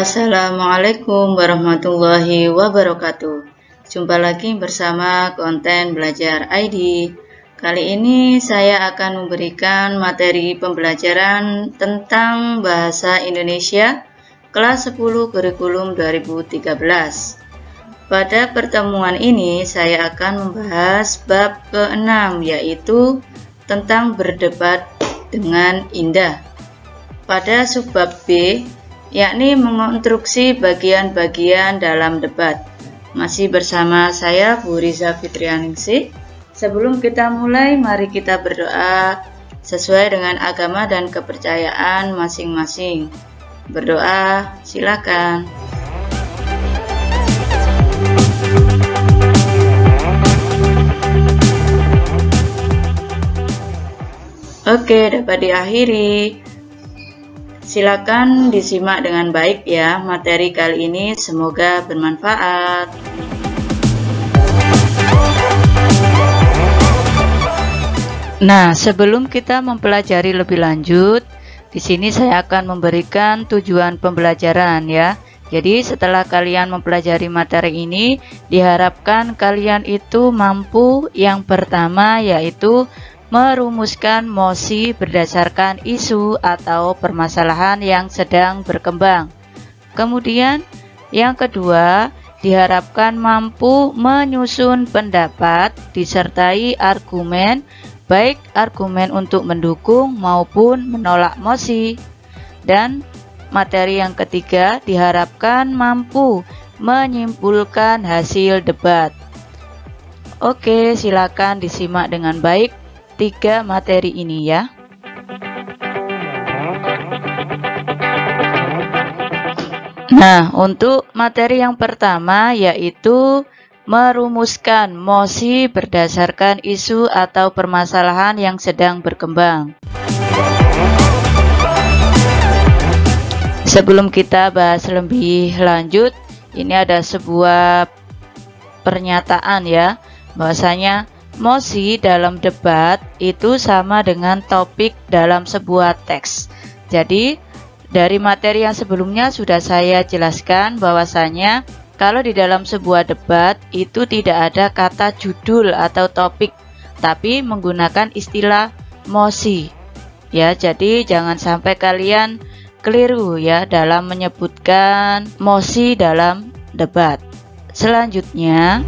Assalamualaikum warahmatullahi wabarakatuh. Jumpa lagi bersama konten belajar ID. Kali ini saya akan memberikan materi pembelajaran tentang bahasa Indonesia kelas 10 kurikulum 2013. Pada pertemuan ini saya akan membahas bab ke-6, yaitu tentang berdebat dengan indah. Pada subbab B, yakni mengonstruksi bagian-bagian dalam debat. Masih bersama saya Bu Riza Fitrianingsih. Sebelum kita mulai, mari kita berdoa sesuai dengan agama dan kepercayaan masing-masing. Berdoa, silakan. Oke, dapat diakhiri. Silakan disimak dengan baik ya materi kali ini, semoga bermanfaat. Nah, sebelum kita mempelajari lebih lanjut, di sini saya akan memberikan tujuan pembelajaran ya. Jadi setelah kalian mempelajari materi ini, diharapkan kalian itu mampu yang pertama, yaitu merumuskan mosi berdasarkan isu atau permasalahan yang sedang berkembang. Kemudian, yang kedua, diharapkan mampu menyusun pendapat disertai argumen, baik argumen untuk mendukung maupun menolak mosi. Dan materi yang ketiga, diharapkan mampu menyimpulkan hasil debat. Oke, silakan disimak dengan baik 3 materi ini ya. Nah, untuk materi yang pertama yaitu merumuskan mosi berdasarkan isu atau permasalahan yang sedang berkembang. Sebelum kita bahas lebih lanjut, ini ada sebuah pernyataan ya, bahwasanya mosi dalam debat itu sama dengan topik dalam sebuah teks. Jadi, dari materi yang sebelumnya sudah saya jelaskan bahwasanya kalau di dalam sebuah debat itu tidak ada kata judul atau topik, tapi menggunakan istilah mosi. Ya, jadi jangan sampai kalian keliru ya dalam menyebutkan mosi dalam debat. Selanjutnya,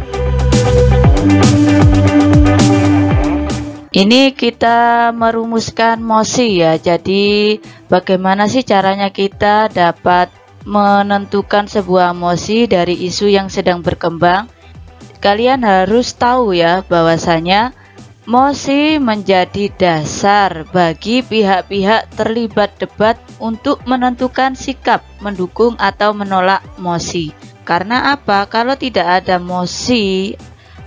ini kita merumuskan mosi ya. Jadi bagaimana sih caranya kita dapat menentukan sebuah mosi dari isu yang sedang berkembang? Kalian harus tahu ya bahwasanya mosi menjadi dasar bagi pihak-pihak terlibat debat untuk menentukan sikap mendukung atau menolak mosi. Karena apa? Kalau tidak ada mosi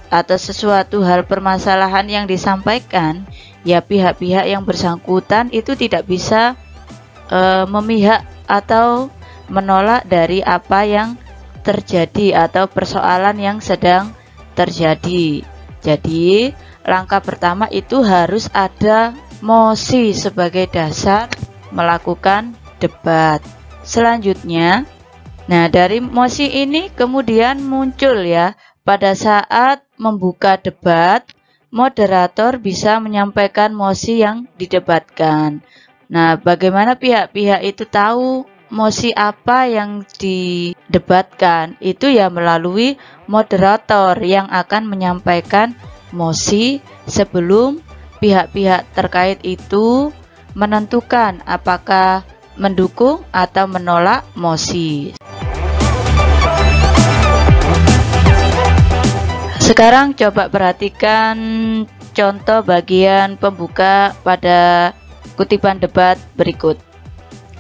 atau sesuatu hal permasalahan yang disampaikan, ya pihak-pihak yang bersangkutan itu tidak bisa memihak atau menolak dari apa yang terjadi atau persoalan yang sedang terjadi. Jadi langkah pertama itu harus ada mosi sebagai dasar melakukan debat. Selanjutnya, nah dari mosi ini kemudian muncul ya, pada saat membuka debat, moderator bisa menyampaikan mosi yang didebatkan. Nah, bagaimana pihak-pihak itu tahu mosi apa yang didebatkan? Itu ya melalui moderator yang akan menyampaikan mosi sebelum pihak-pihak terkait itu menentukan apakah mendukung atau menolak mosi. Sekarang coba perhatikan contoh bagian pembuka pada kutipan debat berikut.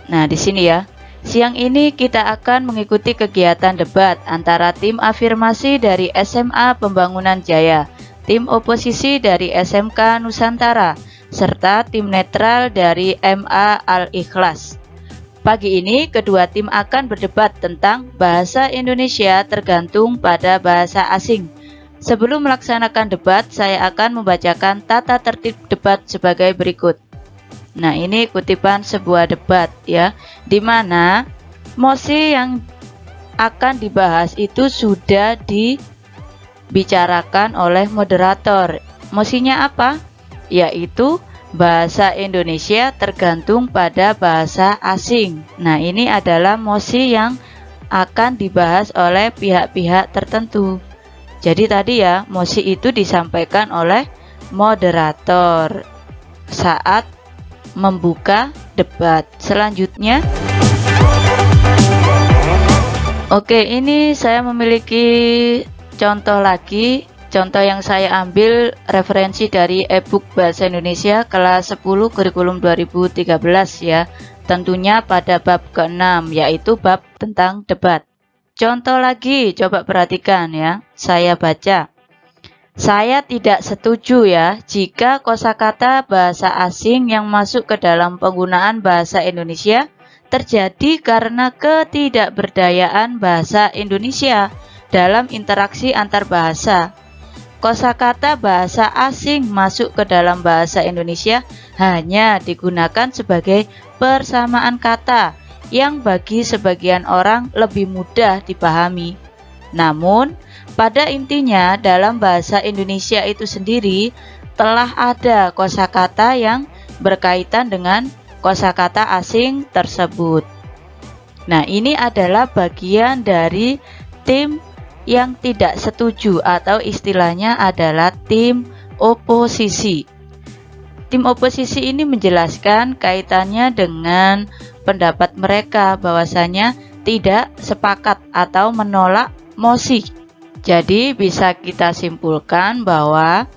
Nah, di sini ya. Siang ini kita akan mengikuti kegiatan debat antara tim afirmasi dari SMA Pembangunan Jaya, tim oposisi dari SMK Nusantara, serta tim netral dari MA Al-Ikhlas. Pagi ini kedua tim akan berdebat tentang bahasa Indonesia tergantung pada bahasa asing. Sebelum melaksanakan debat, saya akan membacakan tata tertib debat sebagai berikut. Nah, ini kutipan sebuah debat ya, di mana Mosi yang akan dibahas itu sudah dibicarakan oleh moderator. Mosinya apa? Yaitu bahasa Indonesia tergantung pada bahasa asing. Nah, ini adalah mosi yang akan dibahas oleh pihak-pihak tertentu. Jadi tadi ya, mosi itu disampaikan oleh moderator saat membuka debat. Selanjutnya, oke, ini saya memiliki contoh lagi. Contoh yang saya ambil referensi dari e-book Bahasa Indonesia kelas 10 kurikulum 2013 ya. Tentunya pada bab ke-6, yaitu bab tentang debat. Contoh lagi, coba perhatikan ya. Saya baca. Saya tidak setuju ya jika kosakata bahasa asing yang masuk ke dalam penggunaan bahasa Indonesia terjadi karena ketidakberdayaan bahasa Indonesia dalam interaksi antar bahasa. Kosakata bahasa asing masuk ke dalam bahasa Indonesia hanya digunakan sebagai persamaan kata yang bagi sebagian orang lebih mudah dipahami. Namun, pada intinya dalam bahasa Indonesia itu sendiri telah ada kosakata yang berkaitan dengan kosakata asing tersebut. Nah, ini adalah bagian dari tim yang tidak setuju atau istilahnya adalah tim oposisi. Tim oposisi ini menjelaskan kaitannya dengan pendapat mereka bahwasanya tidak sepakat atau menolak mosi. Jadi bisa kita simpulkan bahwa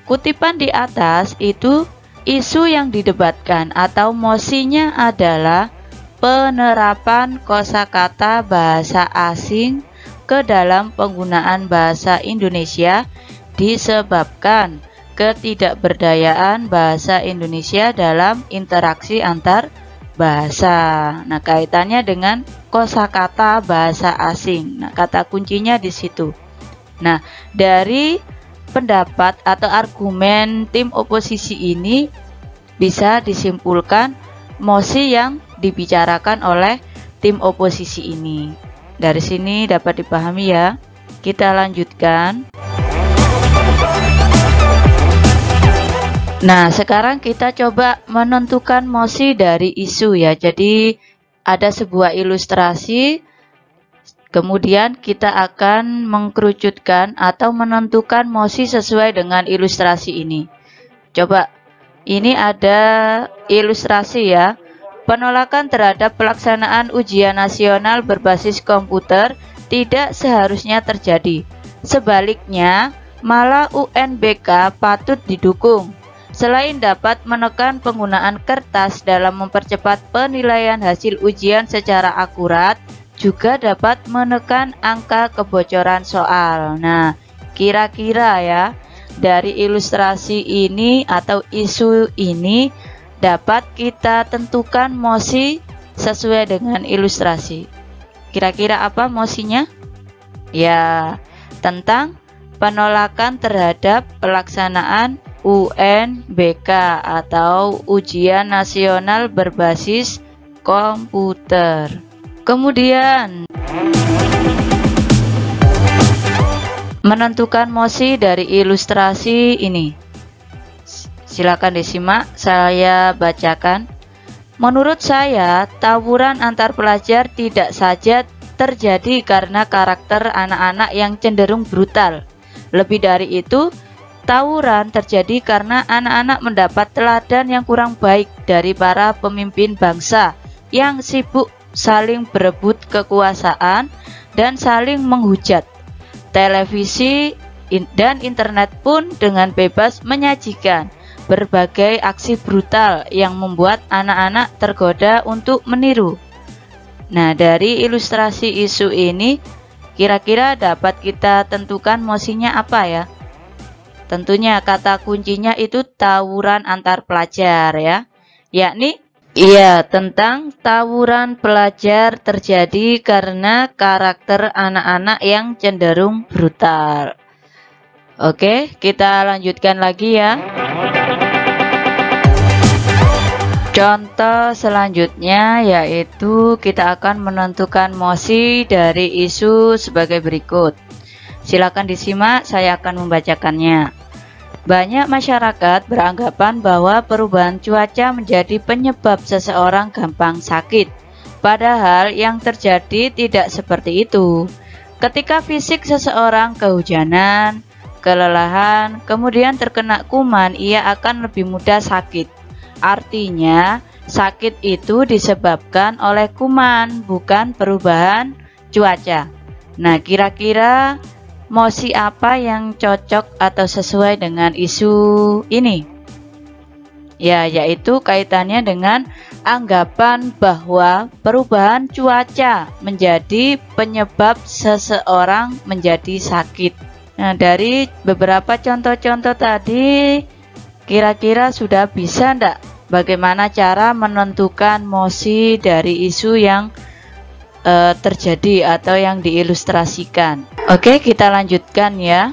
kutipan di atas itu isu yang didebatkan atau mosinya adalah penerapan kosakata bahasa asing ke dalam penggunaan bahasa Indonesia disebabkan ketidakberdayaan bahasa Indonesia dalam interaksi antar bahasa. Nah, kaitannya dengan kosakata bahasa asing. Nah, kata kuncinya di situ. Nah, dari pendapat atau argumen tim oposisi ini bisa disimpulkan mosi yang dibicarakan oleh tim oposisi ini. Dari sini dapat dipahami ya. Kita lanjutkan. Nah, sekarang kita coba menentukan mosi dari isu ya. Jadi ada sebuah ilustrasi, kemudian kita akan mengkerucutkan atau menentukan mosi sesuai dengan ilustrasi ini. Coba, ini ada ilustrasi ya. Penolakan terhadap pelaksanaan ujian nasional berbasis komputer tidak seharusnya terjadi. Sebaliknya, malah UNBK patut didukung. Selain dapat menekan penggunaan kertas dalam mempercepat penilaian hasil ujian secara akurat, juga dapat menekan angka kebocoran soal. Nah, kira-kira ya, dari ilustrasi ini atau isu ini dapat kita tentukan mosi sesuai dengan ilustrasi. Kira-kira apa mosinya? Ya, tentang penolakan terhadap pelaksanaan UNBK atau ujian nasional berbasis komputer. Kemudian menentukan mosi dari ilustrasi ini. Silakan disimak, saya bacakan. Menurut saya, tawuran antar pelajar tidak saja terjadi karena karakter anak-anak yang cenderung brutal. Lebih dari itu, tawuran terjadi karena anak-anak mendapat teladan yang kurang baik dari para pemimpin bangsa yang sibuk saling berebut kekuasaan dan saling menghujat. Televisi dan internet pun dengan bebas menyajikan berbagai aksi brutal yang membuat anak-anak tergoda untuk meniru. Nah, dari ilustrasi isu ini, kira-kira dapat kita tentukan mosinya apa ya? Tentunya kata kuncinya itu tawuran antar pelajar ya. Yakni, iya, tentang tawuran pelajar terjadi karena karakter anak-anak yang cenderung brutal. Oke, kita lanjutkan lagi ya. Contoh selanjutnya yaitu kita akan menentukan mosi dari isu sebagai berikut. Silakan disimak, saya akan membacakannya. Banyak masyarakat beranggapan bahwa perubahan cuaca menjadi penyebab seseorang gampang sakit. Padahal yang terjadi tidak seperti itu. Ketika fisik seseorang kehujanan, kelelahan, kemudian terkena kuman, ia akan lebih mudah sakit. Artinya, sakit itu disebabkan oleh kuman, bukan perubahan cuaca. Nah, kira-kira mosi apa yang cocok atau sesuai dengan isu ini? Ya, yaitu kaitannya dengan anggapan bahwa perubahan cuaca menjadi penyebab seseorang menjadi sakit. Nah, dari beberapa contoh-contoh tadi, kira-kira sudah bisa enggak bagaimana cara menentukan mosi dari isu yang terjadi atau yang diilustrasikan? Oke, kita lanjutkan ya.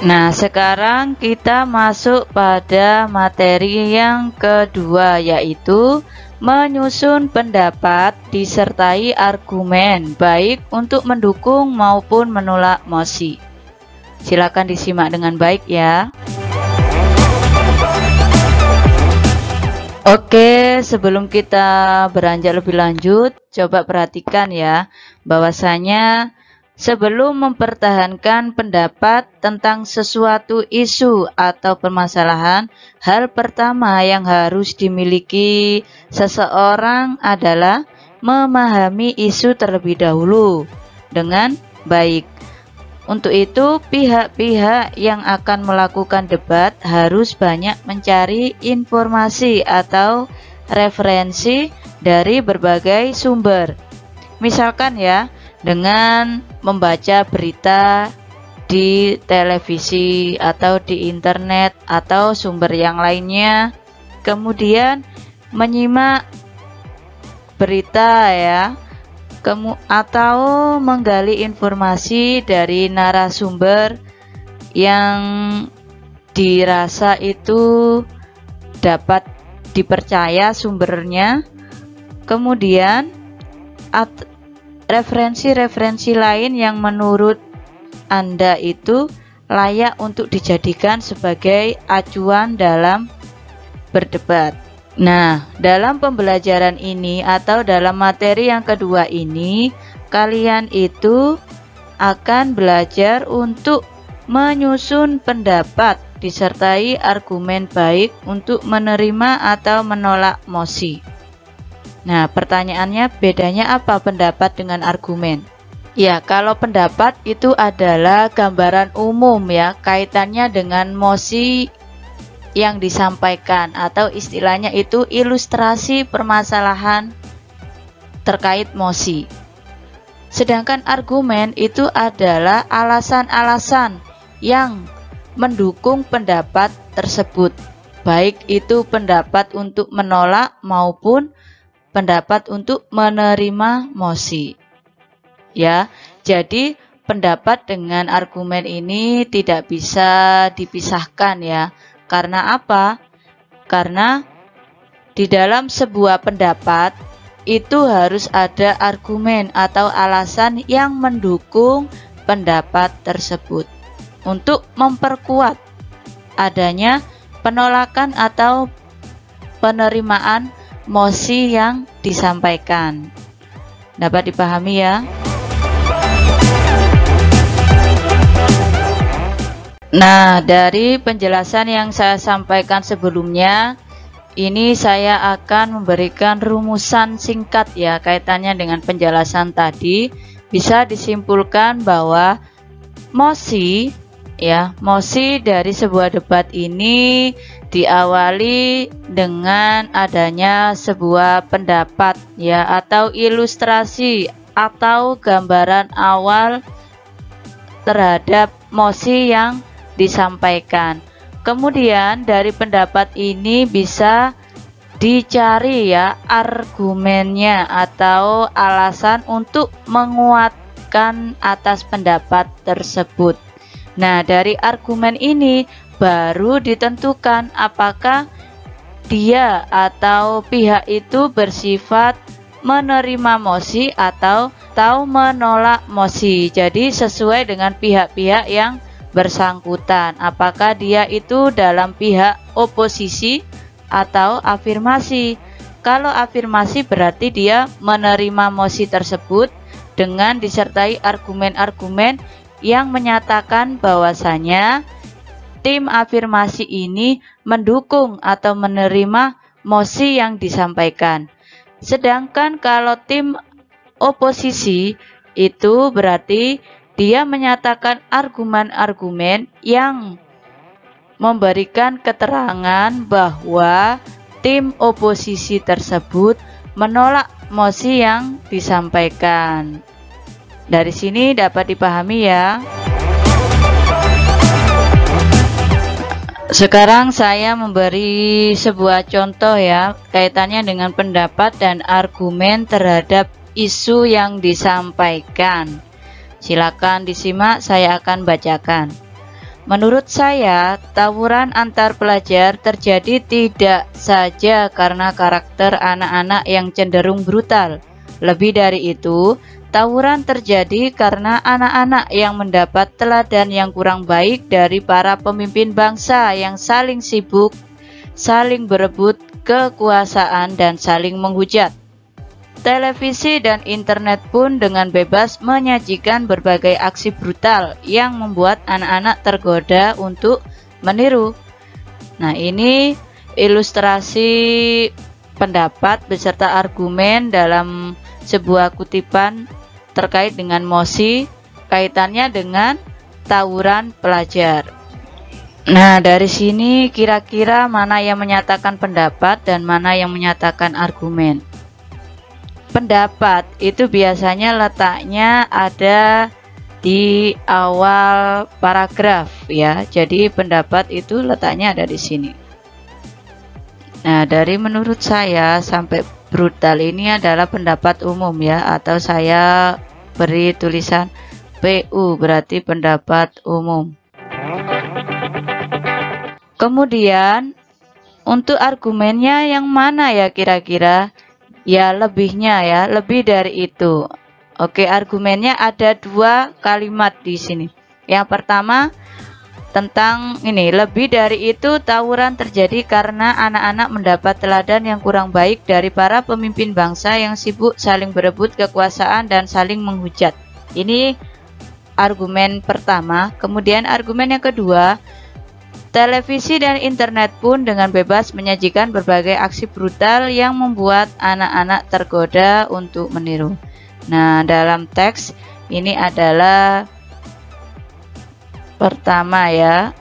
Nah, sekarang kita masuk pada materi yang kedua, yaitu menyusun pendapat disertai argumen baik untuk mendukung maupun menolak mosi. Silakan disimak dengan baik ya. Oke, sebelum kita beranjak lebih lanjut, coba perhatikan ya, bahwasanya sebelum mempertahankan pendapat tentang sesuatu isu atau permasalahan, hal pertama yang harus dimiliki seseorang adalah memahami isu terlebih dahulu dengan baik. Untuk itu, pihak-pihak yang akan melakukan debat harus banyak mencari informasi atau referensi dari berbagai sumber. Misalkan ya, dengan membaca berita di televisi atau di internet atau sumber yang lainnya, kemudian menyimak berita ya, atau menggali informasi dari narasumber yang dirasa itu dapat dipercaya sumbernya, kemudian referensi-referensi lain yang menurut Anda itu layak untuk dijadikan sebagai acuan dalam berdebat. Nah, dalam pembelajaran ini atau dalam materi yang kedua ini, kalian itu akan belajar untuk menyusun pendapat disertai argumen baik untuk menerima atau menolak mosi. Nah, pertanyaannya bedanya apa pendapat dengan argumen? Ya, kalau pendapat itu adalah gambaran umum ya, kaitannya dengan mosi yang disampaikan atau istilahnya itu ilustrasi permasalahan terkait mosi. Sedangkan argumen itu adalah alasan-alasan yang mendukung pendapat tersebut, baik itu pendapat untuk menolak maupun pendapat untuk menerima mosi. Ya, jadi pendapat dengan argumen ini tidak bisa dipisahkan ya. Karena apa? Karena di dalam sebuah pendapat itu harus ada argumen atau alasan yang mendukung pendapat tersebut untuk memperkuat adanya penolakan atau penerimaan mosi yang disampaikan. Dapat dipahami ya? Nah, dari penjelasan yang saya sampaikan sebelumnya, ini saya akan memberikan rumusan singkat ya kaitannya dengan penjelasan tadi. Bisa disimpulkan bahwa mosi dari sebuah debat ini diawali dengan adanya sebuah pendapat ya atau ilustrasi atau gambaran awal terhadap mosi yang disampaikan. Kemudian dari pendapat ini bisa dicari ya argumennya atau alasan untuk menguatkan atas pendapat tersebut. Nah, dari argumen ini baru ditentukan apakah dia atau pihak itu bersifat menerima mosi atau menolak mosi. Jadi sesuai dengan pihak-pihak yang bersangkutan, apakah dia itu dalam pihak oposisi atau afirmasi. Kalau afirmasi berarti dia menerima mosi tersebut dengan disertai argumen-argumen yang menyatakan bahwasanya tim afirmasi ini mendukung atau menerima mosi yang disampaikan. Sedangkan kalau tim oposisi itu berarti dia menyatakan argumen-argumen yang memberikan keterangan bahwa tim oposisi tersebut menolak mosi yang disampaikan. Dari sini dapat dipahami ya. Sekarang saya memberi sebuah contoh ya, kaitannya dengan pendapat dan argumen terhadap isu yang disampaikan. Silakan disimak, saya akan bacakan. Menurut saya, tawuran antar pelajar terjadi tidak saja karena karakter anak-anak yang cenderung brutal. Lebih dari itu, tawuran terjadi karena anak-anak yang mendapat teladan yang kurang baik dari para pemimpin bangsa yang saling sibuk, saling berebut kekuasaan dan saling menghujat. Televisi dan internet pun dengan bebas menyajikan berbagai aksi brutal yang membuat anak-anak tergoda untuk meniru. Nah, ini ilustrasi pendapat beserta argumen dalam sebuah kutipan terkait dengan mosi, kaitannya dengan tawuran pelajar. Nah, dari sini kira-kira mana yang menyatakan pendapat dan mana yang menyatakan argumen. Pendapat itu biasanya letaknya ada di awal paragraf ya. Jadi pendapat itu letaknya ada di sini. Nah, dari menurut saya sampai brutal ini adalah pendapat umum ya, atau saya beri tulisan PU berarti pendapat umum. Kemudian untuk argumennya yang mana ya kira-kira? Ya lebihnya ya, lebih dari itu. Oke, argumennya ada 2 kalimat di sini. Yang pertama tentang ini, lebih dari itu tawuran terjadi karena anak-anak mendapat teladan yang kurang baik dari para pemimpin bangsa yang sibuk saling berebut kekuasaan dan saling menghujat. Ini argumen pertama. Kemudian argumen yang kedua, televisi dan internet pun dengan bebas menyajikan berbagai aksi brutal yang membuat anak-anak tergoda untuk meniru. Nah, dalam teks ini adalah pertama ya,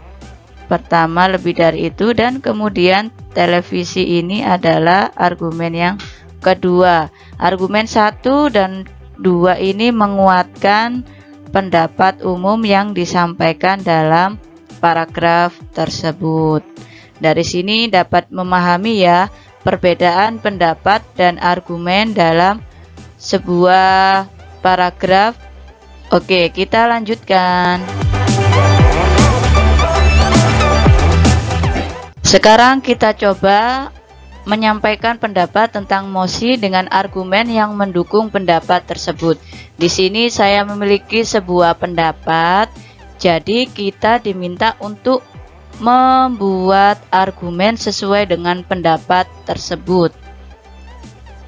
pertama lebih dari itu, dan kemudian televisi ini adalah argumen yang kedua. Argumen 1 dan 2 ini menguatkan pendapat umum yang disampaikan dalam paragraf tersebut. Dari sini dapat memahami ya perbedaan pendapat dan argumen dalam sebuah paragraf. Oke, kita lanjutkan. Sekarang kita coba menyampaikan pendapat tentang mosi dengan argumen yang mendukung pendapat tersebut. Di sini saya memiliki sebuah pendapat, jadi kita diminta untuk membuat argumen sesuai dengan pendapat tersebut.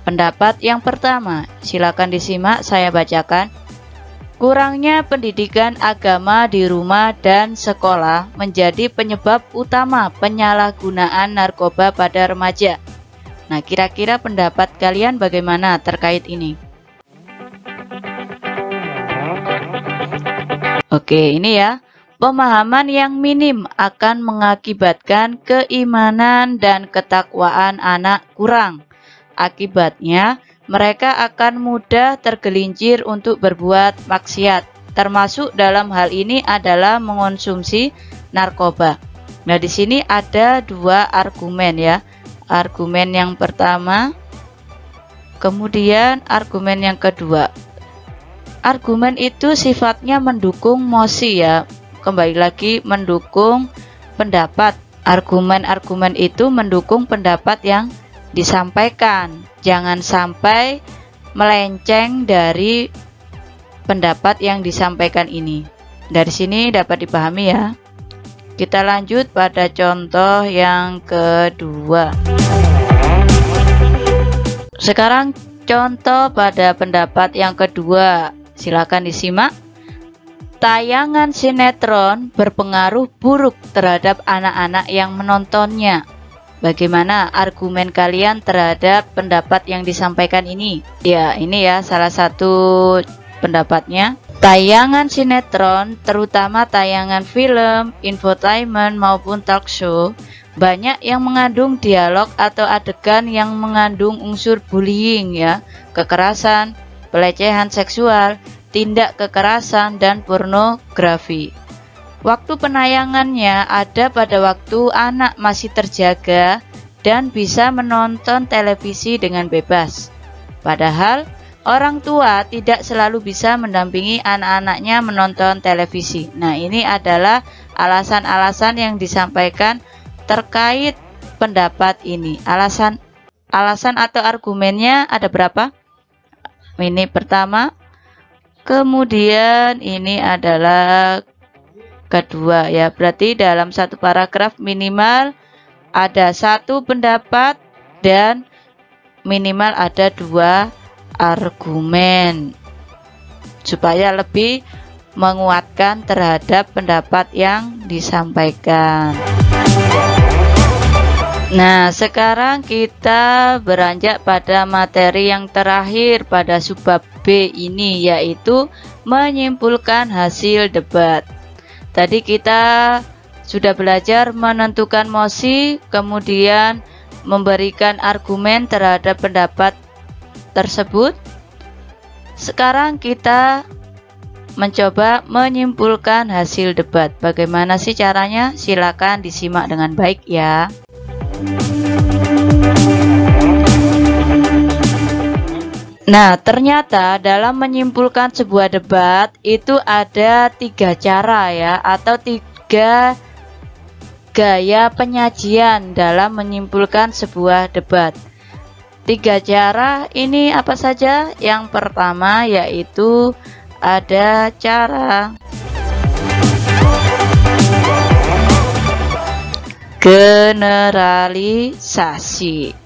Pendapat yang pertama, silakan disimak, saya bacakan. Kurangnya pendidikan agama di rumah dan sekolah menjadi penyebab utama penyalahgunaan narkoba pada remaja. Nah, kira-kira pendapat kalian bagaimana terkait ini? Oke, ini ya. Pemahaman yang minim akan mengakibatkan keimanan dan ketakwaan anak kurang. Akibatnya, mereka akan mudah tergelincir untuk berbuat maksiat, termasuk dalam hal ini adalah mengonsumsi narkoba. Nah, di sini ada 2 argumen ya. Argumen yang pertama, kemudian argumen yang kedua. Argumen itu sifatnya mendukung mosi ya. Kembali lagi mendukung pendapat. Argumen-argumen itu mendukung pendapat yang disampaikan. Jangan sampai melenceng dari pendapat yang disampaikan ini. Dari sini dapat dipahami ya. Kita lanjut pada contoh yang kedua. Sekarang contoh pada pendapat yang kedua. Silakan disimak. Tayangan sinetron berpengaruh buruk terhadap anak-anak yang menontonnya. Bagaimana argumen kalian terhadap pendapat yang disampaikan ini? Ya, ini ya salah satu pendapatnya. Tayangan sinetron, terutama tayangan film, infotainment maupun talk show, banyak yang mengandung dialog atau adegan yang mengandung unsur bullying ya, kekerasan, pelecehan seksual, tindak kekerasan, dan pornografi. Waktu penayangannya ada pada waktu anak masih terjaga dan bisa menonton televisi dengan bebas. Padahal orang tua tidak selalu bisa mendampingi anak-anaknya menonton televisi. Nah, ini adalah alasan-alasan yang disampaikan terkait pendapat ini. Alasan atau argumennya ada berapa? Ini pertama. Kemudian ini adalah kedua ya. Berarti dalam satu paragraf minimal ada satu pendapat dan minimal ada 2 argumen supaya lebih menguatkan terhadap pendapat yang disampaikan. Nah, sekarang kita beranjak pada materi yang terakhir pada subbab B ini, yaitu menyimpulkan hasil debat. Tadi kita sudah belajar menentukan mosi, kemudian memberikan argumen terhadap pendapat tersebut. Sekarang kita mencoba menyimpulkan hasil debat. Bagaimana sih caranya? Silakan disimak dengan baik ya. Nah, ternyata dalam menyimpulkan sebuah debat itu ada 3 cara ya, atau 3 gaya penyajian dalam menyimpulkan sebuah debat. 3 cara ini apa saja? Yang pertama yaitu ada cara generalisasi.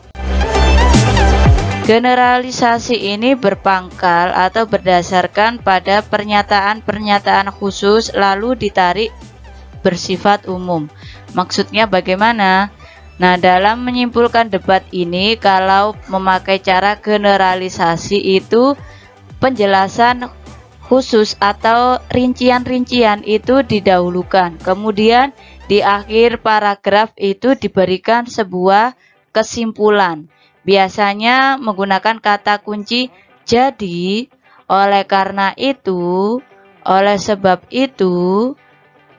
Generalisasi ini berpangkal atau berdasarkan pada pernyataan-pernyataan khusus lalu ditarik bersifat umum. Maksudnya bagaimana? Nah, dalam menyimpulkan debat ini kalau memakai cara generalisasi itu penjelasan khusus atau rincian-rincian itu didahulukan. Kemudian di akhir paragraf itu diberikan sebuah kesimpulan. Biasanya menggunakan kata kunci jadi, oleh karena itu, oleh sebab itu,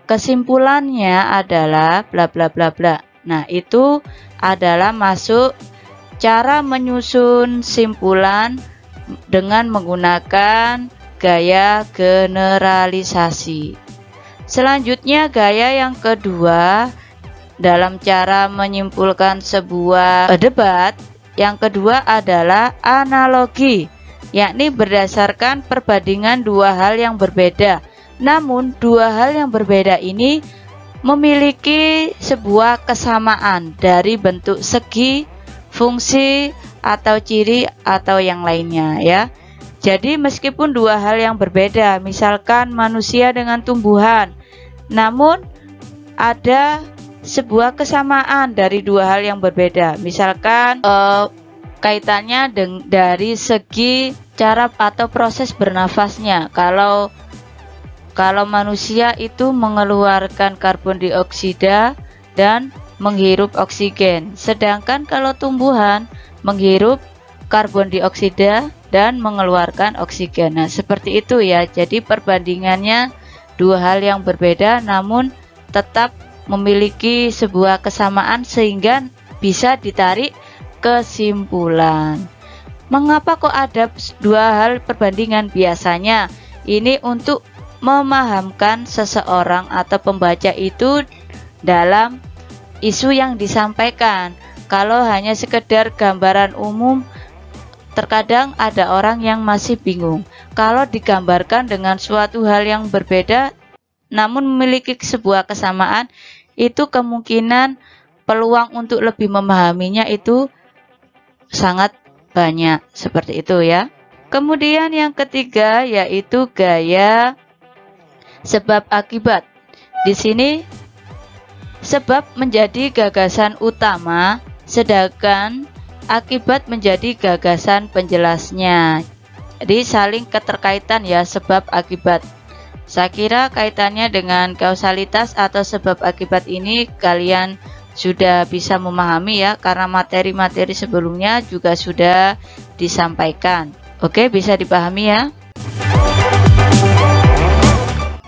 kesimpulannya adalah bla bla bla bla. Nah, itu adalah masuk cara menyusun simpulan dengan menggunakan gaya generalisasi. Selanjutnya gaya yang kedua dalam cara menyimpulkan sebuah debat. Yang kedua adalah analogi, yakni berdasarkan perbandingan 2 hal yang berbeda. Namun 2 hal yang berbeda ini memiliki sebuah kesamaan dari bentuk segi, fungsi, atau ciri atau yang lainnya ya. Jadi meskipun 2 hal yang berbeda, misalkan manusia dengan tumbuhan, namun ada sebuah kesamaan dari 2 hal yang berbeda. Misalkan kaitannya dari segi cara atau proses bernafasnya. Kalau manusia itu mengeluarkan karbon dioksida dan menghirup oksigen, sedangkan kalau tumbuhan menghirup karbon dioksida dan mengeluarkan oksigen. Nah, seperti itu ya. Jadi perbandingannya 2 hal yang berbeda namun tetap memiliki sebuah kesamaan sehingga bisa ditarik kesimpulan. Mengapa kok ada 2 hal perbandingan? Biasanya ini untuk memahamkan seseorang atau pembaca itu dalam isu yang disampaikan. Kalau hanya sekedar gambaran umum, terkadang ada orang yang masih bingung. Kalau digambarkan dengan suatu hal yang berbeda namun memiliki sebuah kesamaan, itu kemungkinan peluang untuk lebih memahaminya itu sangat banyak, seperti itu ya. Kemudian yang ketiga yaitu gaya sebab akibat. Di sini sebab menjadi gagasan utama, sedangkan akibat menjadi gagasan penjelasnya. Jadi saling keterkaitan ya, sebab akibat. Saya kira kaitannya dengan kausalitas atau sebab akibat ini kalian sudah bisa memahami ya, karena materi-materi sebelumnya juga sudah disampaikan. Oke, bisa dipahami ya.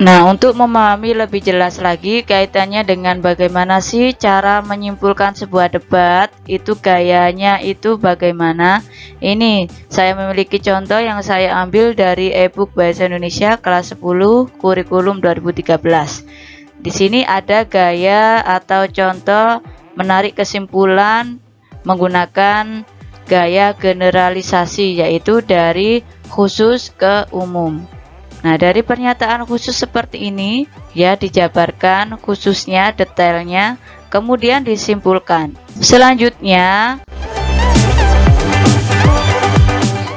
Nah, untuk memahami lebih jelas lagi kaitannya dengan bagaimana sih cara menyimpulkan sebuah debat, itu gayanya itu bagaimana. Ini saya memiliki contoh yang saya ambil dari e-book Bahasa Indonesia kelas 10 kurikulum 2013. Di sini ada gaya atau contoh menarik kesimpulan menggunakan gaya generalisasi, yaitu dari khusus ke umum. Nah, dari pernyataan khusus seperti ini ya dijabarkan khususnya, detailnya, kemudian disimpulkan. Selanjutnya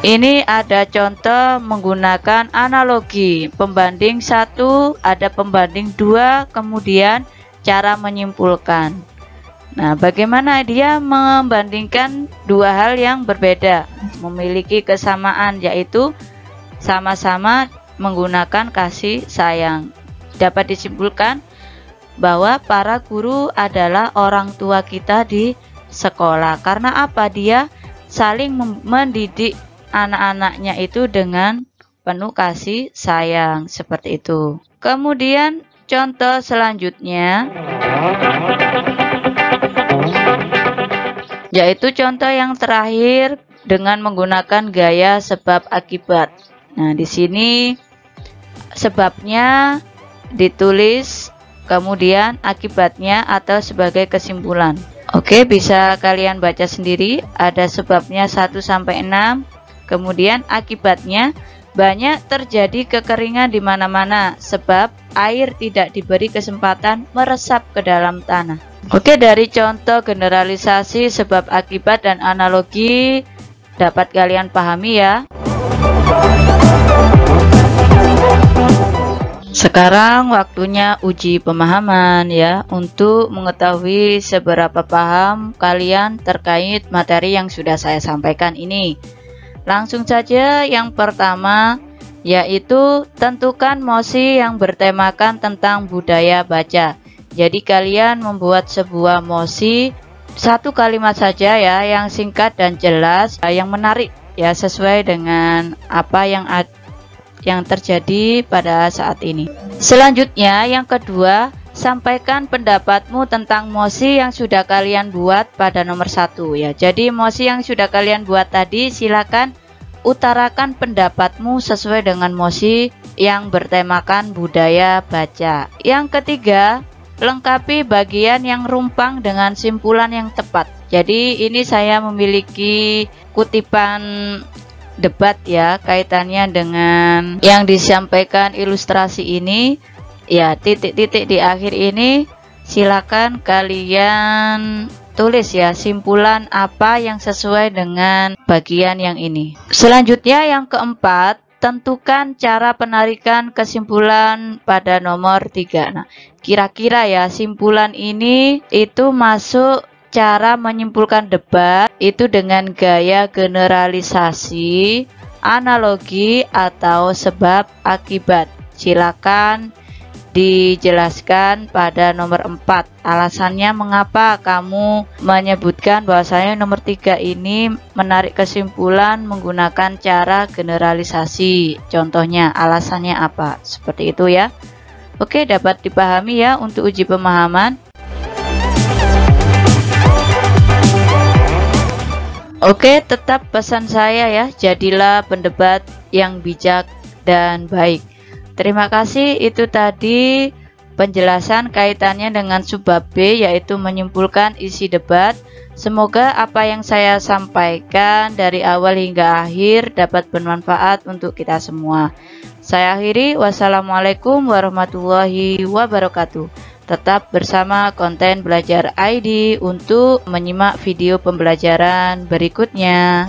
ini ada contoh menggunakan analogi, pembanding 1, ada pembanding 2, kemudian cara menyimpulkan. Nah, bagaimana dia membandingkan dua hal yang berbeda, memiliki kesamaan, yaitu sama-sama menggunakan kasih sayang. Dapat disimpulkan bahwa para guru adalah orang tua kita di sekolah. Karena apa? Dia saling mendidik anak-anaknya itu dengan penuh kasih sayang, seperti itu. Kemudian contoh selanjutnya yaitu contoh yang terakhir dengan menggunakan gaya sebab akibat. Nah, di sini sebabnya ditulis, kemudian akibatnya atau sebagai kesimpulan. Oke, bisa kalian baca sendiri. Ada sebabnya 1-6, kemudian akibatnya banyak terjadi kekeringan di mana-mana sebab air tidak diberi kesempatan meresap ke dalam tanah. Oke, dari contoh generalisasi sebab akibat dan analogi dapat kalian pahami ya. Sekarang waktunya uji pemahaman ya, untuk mengetahui seberapa paham kalian terkait materi yang sudah saya sampaikan ini. Langsung saja yang pertama yaitu tentukan mosi yang bertemakan tentang budaya baca. Jadi kalian membuat sebuah mosi, satu kalimat saja ya, yang singkat dan jelas, yang menarik ya, sesuai dengan apa yang terjadi pada saat ini. Selanjutnya yang kedua, sampaikan pendapatmu tentang mosi yang sudah kalian buat pada nomor 1 ya. Jadi mosi yang sudah kalian buat tadi, silakan utarakan pendapatmu sesuai dengan mosi yang bertemakan budaya baca. Yang ketiga, lengkapi bagian yang rumpang dengan simpulan yang tepat. Jadi ini saya memiliki kutipan debat ya, kaitannya dengan yang disampaikan ilustrasi ini ya. Titik-titik di akhir ini silakan kalian tulis ya, simpulan apa yang sesuai dengan bagian yang ini. Selanjutnya yang keempat, tentukan cara penarikan kesimpulan pada nomor 3. Nah, kira-kira ya simpulan ini itu masuk cara menyimpulkan debat itu dengan gaya generalisasi, analogi, atau sebab akibat. Silakan dijelaskan pada nomor 4. Alasannya mengapa kamu menyebutkan bahwasanya nomor 3 ini menarik kesimpulan menggunakan cara generalisasi. Contohnya, alasannya apa? Seperti itu ya. Oke, dapat dipahami ya untuk uji pemahaman. Oke, tetap pesan saya ya, jadilah pendebat yang bijak dan baik. Terima kasih, itu tadi penjelasan kaitannya dengan subbab B, yaitu menyimpulkan isi debat. Semoga apa yang saya sampaikan dari awal hingga akhir dapat bermanfaat untuk kita semua. Saya akhiri, wassalamualaikum warahmatullahi wabarakatuh. Tetap bersama konten Belajar ID untuk menyimak video pembelajaran berikutnya.